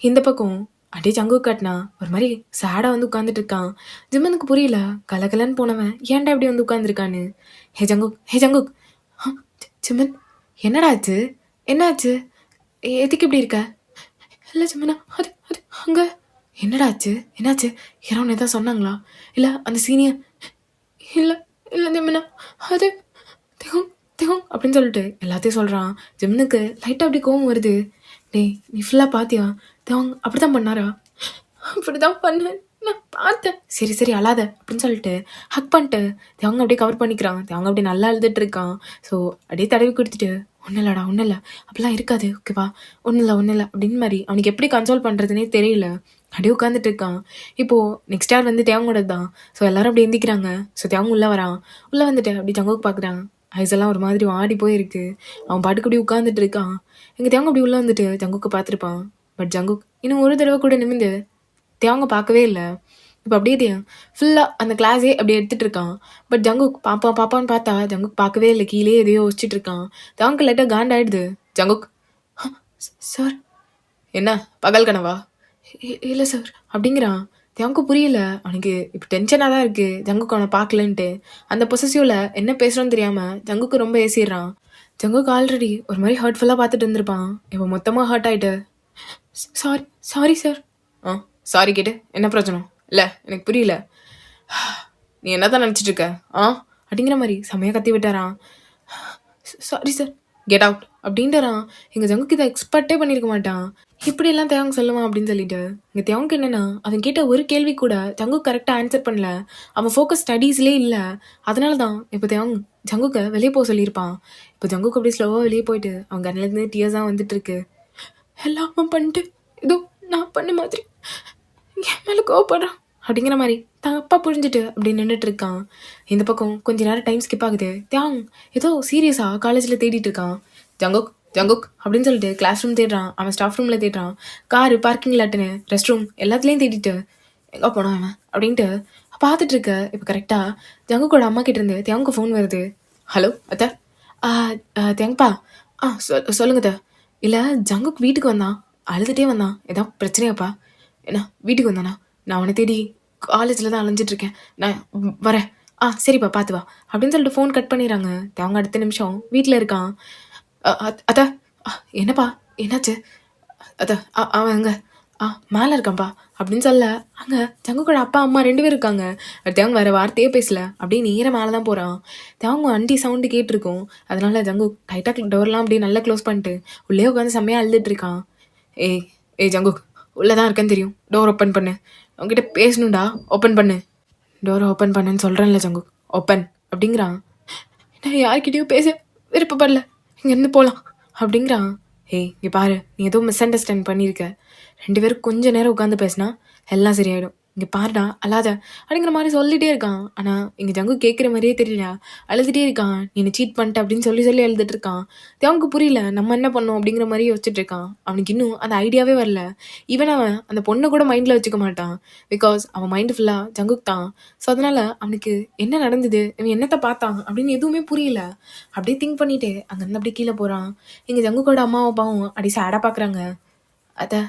இந்த பக்கம் அப்படியே ஜங்கு காட்டினா ஒரு மாதிரி சேடாக வந்து உட்காந்துட்டு இருக்கான். ஜிம்மனுக்கு புரியல, கலகலன்னு போனவன் ஏன்டா இப்படி வந்து உட்காந்துருக்கான்னு. ஹே ஜங்குக் ஜிம்மன் என்னடா ஆச்சு, என்னாச்சு, எதுக்கு இப்படி இருக்க. இல்லை ஜிம்மனா அது அது அங்கே என்னடா ஆச்சு, என்னாச்சு, யாரும் எதாவது சொன்னாங்களா, இல்லை அந்த சீனியர், இல்லை ஜிம்மனா அது திகம் அப்படின்னு சொல்லிட்டு எல்லாத்தையும் சொல்கிறான். ஜிம்மனுக்கு லைட்டாக அப்படி கோவம் வருது. டேய் நீ ஃபுல்லாக பார்த்தியா, தேவங்க அப்படி தான் பண்ணாரா. அப்படி தான் பண்ணேன் நான் பார்த்தேன். சரி அழாத அப்படின்னு சொல்லிட்டு ஹக் பண்ணிட்டு தேவங்க அப்படியே கவர் பண்ணிக்கிறான். தேவங்க அப்படியே நல்லா அழுதுட்டு இருக்கான். ஸோ அப்படியே தடவி கொடுத்துட்டு ஒன்றும் இல்லைடா ஒன்றும் இல்லை அப்படிலாம் இருக்காது ஓகேவா ஒன்றும் இல்லை அப்படின்னு மாதிரி அவனுக்கு எப்படி கன்சோல் பண்ணுறதுனே தெரியல. அப்படியே உட்காந்துட்டு இருக்கான். இப்போது நெக்ஸ்ட் யார் வந்து தேவங்கூடது தான். ஸோ எல்லாரும் அப்படி எந்திக்கிறாங்க. ஸோ தேவங்க உள்ளே வரான். உள்ளே வந்துட்டு அப்படி ஜங்குக்கு பார்க்குறான். ஐஸ் எல்லாம் ஒரு மாதிரி வாடி போயிருக்கு. அவன் பாட்டுக்கு அப்படி உட்காந்துட்டு இருக்கான். எங்கள் தேவங்க அப்படி உள்ளே வந்துட்டு ஜங்குக்கு பார்த்துருப்பான். பட் ஜங்குக் இன்னும் ஒரு தடவை கூட நிமிந்து தேவங்க பார்க்கவே இல்லை. இப்போ அப்படியே ஃபுல்லாக அந்த கிளாஸே அப்படி எடுத்துகிட்டு இருக்கான். பட் ஜங்குக் பாப்பான்னு பார்த்தா ஜங்குக் பார்க்கவே இல்லை. கீழே எதையோ வச்சுட்டு இருக்கான். தேவங்க லைட்டாக காண்டாயிடுது. ஜங்குக் சார் என்ன பகல் கனவா? இல்லை சார் அப்படிங்கிறான். தேவங்க புரியல. அவனுக்கு இப்போ டென்ஷனாக தான் இருக்குது ஜங்குக்கு அவனை பார்க்கலன்ட்டு. அந்த பொசசிவில் என்ன பேசுகிறோன்னு தெரியாமல் ஜங்குக்கு ரொம்ப ஏசிடுறான். ஜங்குக்கு ஆல்ரெடி ஒரு மாதிரி ஹர்ட்ஃபுல்லாக பார்த்துட்டு இருந்திருப்பான். இப்போ மொத்தமாக ஹர்ட் ஆகிட்டு சாரி சார். சாரி கேட்டு என்ன பிரச்சனை? இல்லை எனக்கு புரியல. நீ என்ன தான் நினச்சிட்டு இருக்க அப்படிங்கிற மாதிரி செம்மையாக கத்தி விட்டாரான். சாரி சார் கெட் அவுட் அப்படின்றான். எங்கள் ஜங்குக்கு இதை எக்ஸ்பெக்டே பண்ணியிருக்க மாட்டான். இப்படியெல்லாம் தேவங்க சொல்லுவான் அப்படின்னு சொல்லிட்டு. இங்கே தேவங்க என்னென்னா அவன் கேட்ட ஒரு கேள்வி கூட ஜங்கு கரெக்டாக ஆன்சர் பண்ணல. அவன் ஃபோக்கஸ் ஸ்டடீஸ்லேயே இல்லை. அதனால தான் இப்போ தேவங்க ஜங்குக்கு வெளியே போக சொல்லியிருப்பான். இப்போ ஜங்குக்கு அப்படி ஸ்லோவாக வெளியே போயிட்டு அவன் கண்ணிலேருந்து டியர்ஸாக வந்துட்டு இருக்கு. எல்லாம் பண்ணிட்டு ஏதோ நான் பண்ண மாதிரி என் மேலே கோவப்படுறான் அப்படிங்கிற மாதிரி தப்பாக புரிஞ்சுட்டு அப்படி நின்றுட்டு இருக்கான். இந்த பக்கம் கொஞ்ச நேரம் டைம் ஸ்கிப் ஆகுது. தியாங் ஏதோ சீரியஸாக காலேஜில் தேடிட்டு இருக்கான். ஜங்குக் அப்படின்னு சொல்லிட்டு கிளாஸ் ரூம் தேடுறான். அவன் ஸ்டாஃப் ரூமில் தேடுறான். காரு பார்க்கிங் லாட்டுன்னு ரெஸ்ட் ரூம் எல்லாத்துலேயும் தேடிட்டு எங்கே போனான் அவன் அப்படின்ட்டு பார்த்துட்டு இருக்க. இப்போ கரெக்டாக ஜங்குக்கோட அம்மா கிட்ட இருந்து தியாங்க்கு ஃபோன் வருது. ஹலோ அத்தை தேங்க்ப்பா. சொல்லுங்க அத்தை. இல்லை ஜங்குக் வீட்டுக்கு வந்தான். அழுதுகிட்டே வந்தான். ஏதாவது பிரச்சனையாப்பா? என்ன வீட்டுக்கு வந்தானா? நான் அவனை தேடி காலேஜில் தான் அலைஞ்சிட்ருக்கேன். நான் வரேன். சரிப்பா பார்த்து வா அப்படின்னு சொல்லிட்டு ஃபோன் கட் பண்ணிடுறாங்க. அவங்க அடுத்த நிமிஷம் வீட்டில் இருக்கான். அத்தா என்னப்பா என்னாச்சு? அத்தா அவன் அங்கே மேலே இருக்கான்ப்பா அப்படின்னு சொல்ல அங்கே ஜங்குக்கோட அப்பா அம்மா 2 பேர் இருக்காங்க. தேவங்க வேறு வார்த்தையே பேசல. அப்படியே நேராக மேலே தான் போகிறான். தேவங்க வண்டி சவுண்டு கேட்டிருக்கும். அதனால ஜங்கு டைட்டாக டோர்லாம் அப்படியே நல்லா க்ளோஸ் பண்ணிட்டு உள்ளே உட்காந்து செம்மையாக அழுதுட்டு இருக்கான். ஏய் ஜங்குக் உள்ளே தான் இருக்கேன்னு தெரியும். டோர் ஓப்பன் பண்ணு. அவங்ககிட்ட பேசணுண்டா. ஓப்பன் பண்ணு. டோரை ஓப்பன் பண்ணுன்னு சொல்கிறேன்ல ஜங்குக். ஓப்பன் அப்படிங்கிறான். நான் யார்கிட்டையும் பேச விருப்பப்படல. இங்கேருந்து போகலாம் அப்படிங்கிறான். இங்கே பாரு நீ ஏதோ மிஸ் அண்டர்ஸ்டாண்ட் பண்ணியிருக்க. 2 பேரும் கொஞ்சம் நேரம் உட்காந்து பேசினா எல்லாம் சரியாயிடும். இங்கே பாருடா அல்லாத அப்படிங்கிற மாதிரி சொல்லிகிட்டே இருக்கான். ஆனால் இங்கே ஜங்கு கேட்குற மாதிரியே தெரியல. அழுதுகிட்டே இருக்கான். நீ சீட் பண்ணிட்ட அப்படின்னு சொல்லி அழுதுட்டு இருக்கான். தேவனுக்கு புரியல நம்ம என்ன பண்ணோம் அப்படிங்கிற மாதிரி யோசிச்சுட்டு இருக்கான். அவனுக்கு இன்னும் அந்த ஐடியாவே வரல. ஈவன் அவன் அந்த பொண்ணை கூட மைண்டில் வச்சுக்க மாட்டான். பிகாஸ் அவன் மைண்டு ஃபுல்லாக ஜங்குக்கு தான். ஸோ அதனால் அவனுக்கு என்ன நடந்தது, இவன் என்னத்தை பார்த்தான் அப்படின்னு எதுவுமே புரியல. அப்படியே திங்க் பண்ணிட்டு அங்கேருந்து அப்படியே கீழே போகிறான். இங்கே ஜங்குக்கோட அம்மாவும் அப்பாவும் அப்படி சேடாக பார்க்குறாங்க. அதை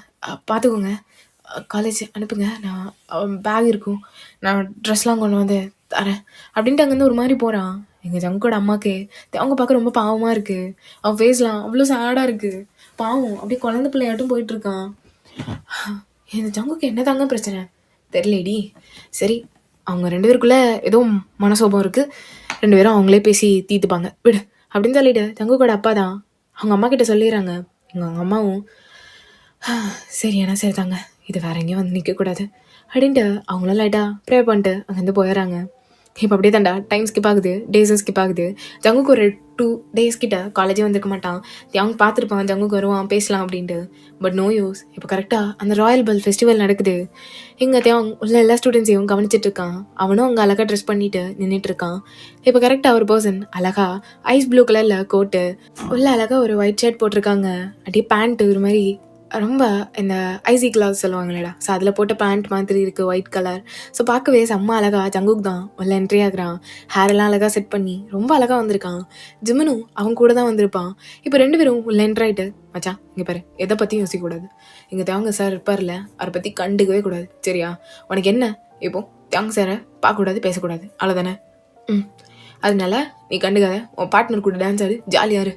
பார்த்துக்கோங்க, காலேஜ் அனுப்புங்க, நான் பேக் இருக்கும், நான் ட்ரெஸ்லாம் கொண்டு வந்து தரேன் அப்படின்ட்டு அங்கேருந்து ஒரு மாதிரி போகிறான். எங்கள் ஜங்குக்கோட அம்மாவுக்கு அவங்க பார்க்க ரொம்ப பாவமாக இருக்குது. அவன் ஃபேஸ்லாம் அவ்வளோ சேடாக இருக்குது. பாவம் அப்படியே குழந்தை பிள்ளையாட்டும் போயிட்டுருக்கான். இந்த ஜங்குக்கு என்ன தாங்க பிரச்சனை தெரியலடி. சரி அவங்க 2 பேருக்குள்ளே ஏதோ மனசோபம் இருக்குது. 2 பேரும் அவங்களே பேசி தீர்த்துப்பாங்க விடு அப்படின்னு சொல்லிட்டு ஜங்குக்கோட அப்பா தான் அவங்க அம்மா கிட்ட சொல்லிடுறாங்க. அவங்க அம்மாவும் சரி சரி தாங்க, இது வேற எங்கேயும் வந்து நிற்கக்கூடாது அப்படின்ட்டு அவங்களும் லைட்டாக ப்ரே பண்ணிட்டு அங்கேருந்து போயிடறாங்க. இப்போ அப்படியே தாண்டா டைம் ஸ்கிப் ஆகுது, டேஸும் ஸ்கிப் ஆகுது. ஜங்குக்கு ஒரு 2 days கிட்ட காலேஜே வந்திருக்க மாட்டான். அவங்க பார்த்துருப்பான் ஜங்குக்கு வருவான் பேசலாம் அப்படின்ட்டு. But no use. இப்போ கரெக்டாக அந்த ராயல் பல் ஃபெஸ்டிவல் நடக்குது. இங்கே தேவங்க உள்ள எல்லா ஸ்டூடெண்ட்ஸையும் கவனிச்சிட்டு இருக்கான். அவனும் அங்கே அழகாக ட்ரெஸ் பண்ணிட்டு நின்றுட்டு இருக்கான். இப்போ கரெக்டாக ஒரு பர்சன் அழகா ஐஸ் ப்ளூ கலரில் கோட்டு உள்ள அழகாக ஒரு ஒயிட் ஷர்ட் போட்டிருக்காங்க. அப்படியே பேண்ட்டு ஒரு மாதிரி ரொம்ப இந்த ஐசி கிளாஸ் சொல்லுவாங்களேடா, ஸோ அதில் போட்ட பேண்ட் மாதிரி இருக்குது ஒயிட் கலர். ஸோ பார்க்கவே செம்ம அழகாக ஜங்குக் தான் உள்ள என்ட்ரி ஆகுறான். ஹேரெல்லாம் அழகாக செட் பண்ணி ரொம்ப அழகாக வந்திருக்கான். ஜிம்மனும் அவங்க கூட தான் வந்திருப்பான். இப்போ 2 பேரும் உள்ள என்ட்ரி ஆகிட்டு மச்சான் இங்கே பாரு, எதை பற்றியும் யோசிக்கக்கூடாது. இங்கே தேவங்க சார் இருப்பார்ல, அவரை பற்றி கண்டுக்கவே கூடாது சரியா? உனக்கு என்ன இப்போ தேவங்க சாரை பார்க்கக்கூடாது பேசக்கூடாது அவ்வளோதானே? அதனால நீ கண்டுக்காத, உன் பார்ட்னர் கூட டான்ஸ் ஆடு, ஜாலியாரு.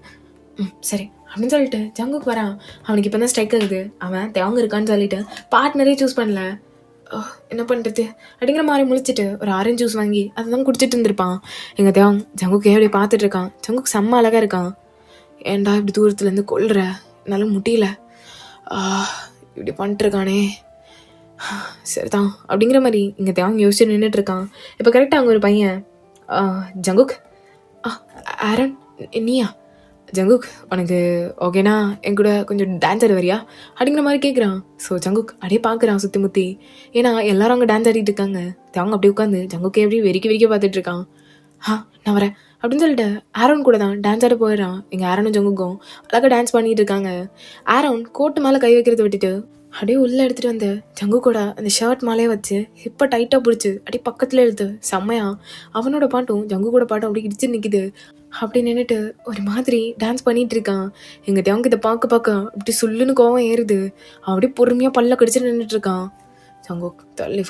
சரி அப்படின்னு சொல்லிட்டு ஜங்குக்கு வரான். அவனுக்கு இப்போ தான் ஸ்ட்ரைக் ஆகுது. அவன் தேவங்க இருக்கான்னு சொல்லிட்டு பார்ட்னரே சூஸ் பண்ணல. என்ன பண்ணுறது அப்படிங்கிற மாதிரி முழிச்சிட்டு ஒரு ஆரஞ்சு ஜூஸ் வாங்கி அதை தான் குடிச்சிட்டு இருந்திருப்பான். எங்கள் தேவங் ஜங்குக்கு எப்படி பார்த்துட்டு இருக்கான். ஜங்குக்கு செம்ம அழகாக இருக்கான். ஏன்டா இப்படி தூரத்துலேருந்து கொள்ளுற, என்னால் முடியல, இப்படி பண்ணிட்டுருக்கானே, சரிதான் அப்படிங்கிற மாதிரி இங்கே தேவங்க யோசிச்சு நின்றுட்டுருக்கான். இப்போ கரெக்டாக அங்கே ஒரு பையன் ஜங்குக் ஆரன் நீயா ஜங்குக் உனக்கு ஓகேனா என் கூட கொஞ்சம் டான்ஸ் ஆட வரியா அப்படிங்கிற மாதிரி கேட்குறான். ஸோ ஜங்குக் அப்படியே பார்க்குறான் சுற்றி முற்றி. ஏன்னா எல்லாரும் அங்கே டான்ஸ் ஆடிட்டு இருக்காங்க. அவங்க அப்படியே உட்காந்து ஜங்குக்கே எப்படி வெறிக்க பார்த்துட்டு இருக்கான். நான் வரேன் அப்படின்னு சொல்லிட்டு ஆரோன் கூட தான் டான்ஸ் ஆட போயிடறான். எங்கள் ஆரோனும் ஜங்குக்கும் அழகாக டான்ஸ் பண்ணிட்டு இருக்காங்க. ஆரோன் கோட்டு மேலே கை வைக்கிறத விட்டுட்டு அப்படியே உள்ளே எடுத்துகிட்டு வந்து ஜங்கு கூட அந்த ஷர்ட் மேலேயே வச்சு இப்போ டைட்டாக பிடிச்சி அப்படியே பக்கத்தில் எழுத்து செம்மையா அவனோட பாட்டும் ஜங்கு கூட பாட்டும் அப்படியே இடிச்சு நிற்கிது. அப்படி நின்றுட்டு ஒரு மாதிரி டான்ஸ் பண்ணிட்டு இருக்கான். எங்கள் தேவங்க இதை பார்க்க அப்படி சொல்லுன்னு கோவம் ஏறுது. அவன் அப்படியே பொறுமையாக பல்ல கடிச்சு நின்றுட்டு இருக்கான். ஜங்குக் தள்ளி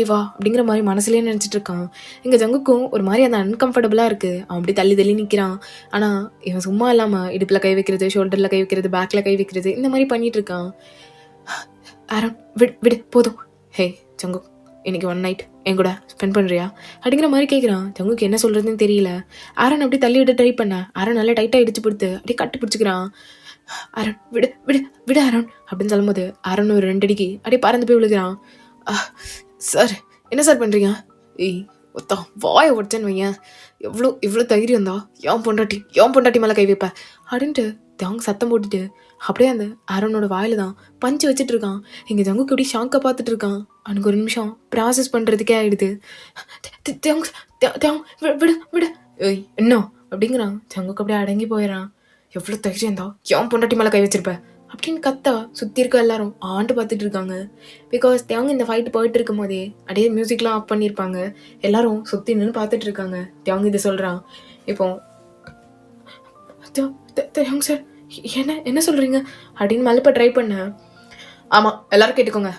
வா அப்படிங்கிற மாதிரி மனசுலேயே நினச்சிட்டு இருக்கான். எங்கள் ஜங்குக்கும் ஒரு மாதிரி அந்த அன்கம்ஃபர்டபுளாக இருக்குது. அவன் அப்படி தள்ளி நிற்கிறான். ஆனால் இவன் சும்மா இல்லாமல் இடுப்பில் கை வைக்கிறது, ஷோல்டரில் கை வைக்கிறது, பேக்கில் கை வைக்கிறது, இந்த மாதிரி பண்ணிட்டு இருக்கான். ஆரோன் விடு போதும். ஹே ஜங்குக், இன்னைக்கு ஒன் நைட் என் கூட ஸ்பெண்ட் பண்ணுறியா அப்படிங்கிற மாதிரி கேட்குறான். ஜங்குக்கு என்ன சொல்கிறதுன்னு தெரியல. ஆரோன் அப்படி தள்ளி விட்டு ட்ரை பண்ண ஆரோன் நல்லா டைட்டாக இடிச்சு பிடித்து அப்படியே கட்டி பிடிச்சிக்கிறான். ஆரோன் விடு ஆரோன் அப்படின்னு சொல்லும்போது ஆரோன் ஒரு 2 அடிக்கு அப்படியே பறந்து போய் விழுகிறான். சார் என்ன சார் பண்ணுறீங்க? ஏய் ஒத்தா வாயை ஒட்டேன்னு வையன், எவ்வளோ தைரியம் தான் ஏன் பொண்டாட்டி மேலே கை வைப்பேன் அப்படின்ட்டு தேவங்க சத்தம் போட்டுட்டு அப்படியே அந்த ஆரோனோட வாயில தான் பஞ்சு வச்சுட்டு இருக்கான். எங்கள் ஜங்குக்கு அப்படி ஷாக்கை பார்த்துட்டு இருக்கான். அவனுக்கு ஒரு நிமிஷம் ப்ராசஸ் பண்ணுறதுக்கே ஆகிடுது. விடு ஏய் என்ன அப்படிங்கிறான். ஜங்குக்கு அப்படியே அடங்கி போயிடறான். எவ்வளோ தைரியம் தான் ஏன் பொண்டாட்டி மேலே கை வச்சிருப்பேன் அப்படின்னு கத்தா சுற்றி இருக்க எல்லாரும் ஆண்டு பார்த்துட்டு இருக்காங்க. பிகாஸ் தேவங்க இந்த ஃபைட்டு போயிட்டு இருக்கும் போதே அப்படியே மியூசிக்லாம் ஆஃப் பண்ணியிருப்பாங்க. எல்லாரும் சுற்றி நின்று பார்த்துட்டு இருக்காங்க. தேவங்க இதை சொல்கிறான். இப்போ தேவங்க சார் என்ன சொல்கிறீங்க அப்படின்னு மல்லுப்ப ட்ரை பண்ண. ஆமாம் எல்லாரும் கேட்டுக்கோங்க,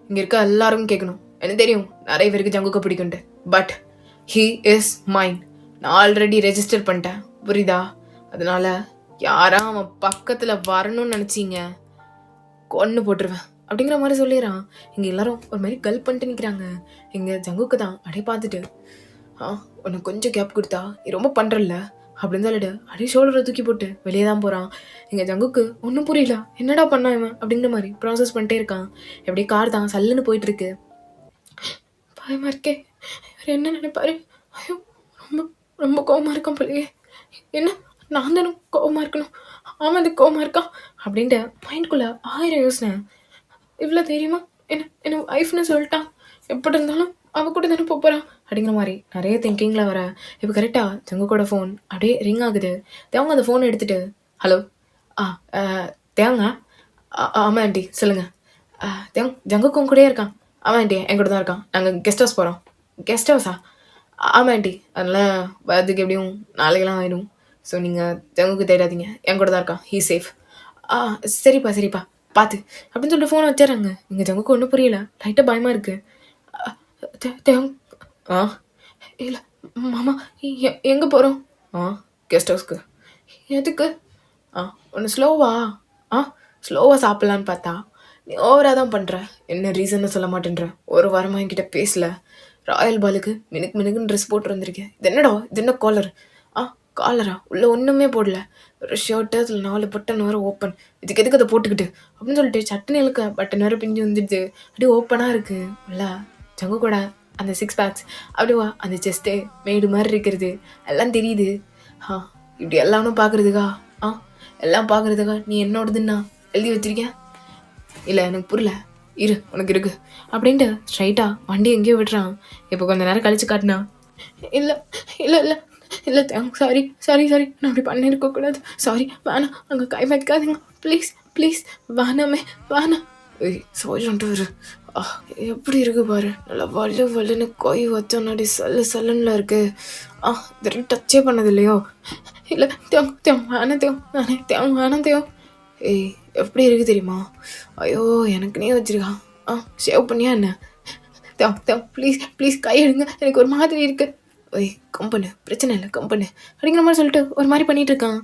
இங்கே இருக்க எல்லாரும் கேட்கணும். எனக்கு தெரியும் நிறைய பேருக்கு ஜங்குக்கு பிடிக்குன்ட்டு, பட் ஹீ இஸ் மைன். நான் ஆல்ரெடி ரெஜிஸ்டர் பண்ணிட்டேன், புரியுதா? அதனால யாரா அவன் பக்கத்தில் வரணும்னு நினச்சிங்க கொன்று போட்டுருவேன் அப்படிங்கிற மாதிரி சொல்லிடுறான். இங்கே எல்லாரும் ஒரு மாதிரி கல் பண்ணிட்டு நிற்கிறாங்க. எங்கள் ஜங்குக்கு தான் அப்படியே பார்த்துட்டு உனக்கு கொஞ்சம் கேப் கொடுத்தா நீ ரொம்ப பண்ணுறல்ல அப்படின்னு சொல்லிட்டு அப்படியே ஷோல்டரை தூக்கி போட்டு வெளியே தான் போகிறான். எங்கள் ஜங்குக்கு ஒன்றும் புரியல, என்னடா பண்ணா இவன் அப்படிங்கிற மாதிரி ப்ராசஸ் பண்ணிட்டே இருக்கான். எப்படியே கார் தான் சல்லுன்னு போயிட்டு இருக்கு. பயமா இருக்கே, என்ன நினைப்பாரு? ஐயோ ரொம்ப ரொம்ப கோவமாக இருக்கான் போலயே. என்ன நான் தானே கோவமாக இருக்கணும், அவன் அது கோவமாக இருக்கான் அப்படின்ட்டு மைண்ட்குள்ளே 1000 யோசனை. இவ்வளோ தெரியுமா என்ன ஒய்ஃப்னு சொல்லிட்டான், எப்படி இருந்தாலும் அவ கூட தானே போகிறான் அப்படிங்கிற மாதிரி நிறைய திங்கிங்கில் வர. இப்போ கரெக்டாக ஜங்குக்கோட ஃபோன் அப்படியே ரிங் ஆகுது. தேவங்க அந்த ஃபோனை எடுத்துகிட்டு ஹலோ தேவங்க ஆமாம் ஆண்டி சொல்லுங்கள். ஜங்குக்கும் கூடயே இருக்கான். ஆமாம் ஆண்டி என் கூட தான் இருக்கான். நாங்கள் கெஸ்ட் ஹவுஸ் போகிறோம். கெஸ்ட் ஹவுஸா? ஆமாம் ஆண்டி, அதனால் வரதுக்கு எப்படியும் நாளைக்கெல்லாம் ஆகிடும். ஸோ நீங்கள் ஜங்குக்கு தேடாதீங்க, என் கூட தான் இருக்கான், ஹீ சேஃப். சரிப்பா பார்த்து அப்படின்னு சொல்லிட்டு ஃபோனை வச்சிடறாங்க. எங்கள் ஜங்குக்கு ஒன்றும் புரியல, லைட்டாக பயமாக இருக்குது. இல்லை மாமா எங்கே போகிறோம்? கெஸ்ட் ஹவுஸ்க்கு. எதுக்கு? ஒன்று ஸ்லோவாக சாப்பிட்லான்னு பார்த்தா நீ ஓவராக தான் பண்ணுற. என்ன ரீசன்னு சொல்ல மாட்டேன்ற. ஒரு வாரமாக என்கிட்ட பேசல. ராயல் பாலுக்கு மினுக்குன்னு ட்ரெஸ் போட்டு வந்திருக்கேன். இது என்னடா, இது என்ன காலர்? காலரா? உள்ளே ஒன்றுமே போடல, ஒரு ஷர்ட்டு, அதில் 4 பட்டன் வேறு ஓப்பன். இதுக்கு எதுக்கு அதை போட்டுக்கிட்டு அப்படின்னு சொல்லிட்டு சட்டுன்னு இழுக்க பட்டன் வேறு பிஞ்சு வந்துடுது. அப்படியே ஓப்பனாக இருக்குது. இல்லை ஜங்கு கூட அந்த 6 பேக்ஸ் அப்படிவா அந்த செஸ்ட்டு மேடு மாதிரி இருக்கிறது எல்லாம் தெரியுது. இப்படி எல்லாரும் பார்க்குறதுக்கா எல்லாம் பார்க்குறதுக்கா நீ என்னோடதுன்னா எழுதி வச்சிருக்கேன்? இல்லை எனக்கு புரியல, இரு உனக்கு இருக்கு அப்படின்ட்டு ஸ்ட்ரைட்டாக வண்டி எங்கேயோ விடுறான். இப்போ கொஞ்ச நேரம் கழிச்சு காட்டினா இல்லை சாரி நான் அப்படி பண்ணியிருக்கக்கூடாது, சாரி வேணாம், அங்கே கை வைக்காதீங்க ப்ளீஸ் வேணாம். ஏய் சாரின்ட்டு வரு. எப்படி இருக்கு பாரு, நல்லா வலுன்னு கொய் வச்சோன்னாடி சல்லுன்னு இருக்கு. இது டச்சே பண்ணது இல்லையோ? இல்லை வேணாம். ஏய் எப்படி இருக்கு தெரியுமா? ஐயோ எனக்கு நீ வச்சிருக்கான். ஷேவ் பண்ணியா என்ன? ப்ளீஸ் கை எடுங்க, எனக்கு ஒரு மாதிரி இருக்கு. ஓய் கம்பெனி பிரச்சனை இல்லை கம்பெனி அப்படிங்கிற மாதிரி சொல்லிட்டு ஒரு மாதிரி பண்ணிட்டு இருக்கான்.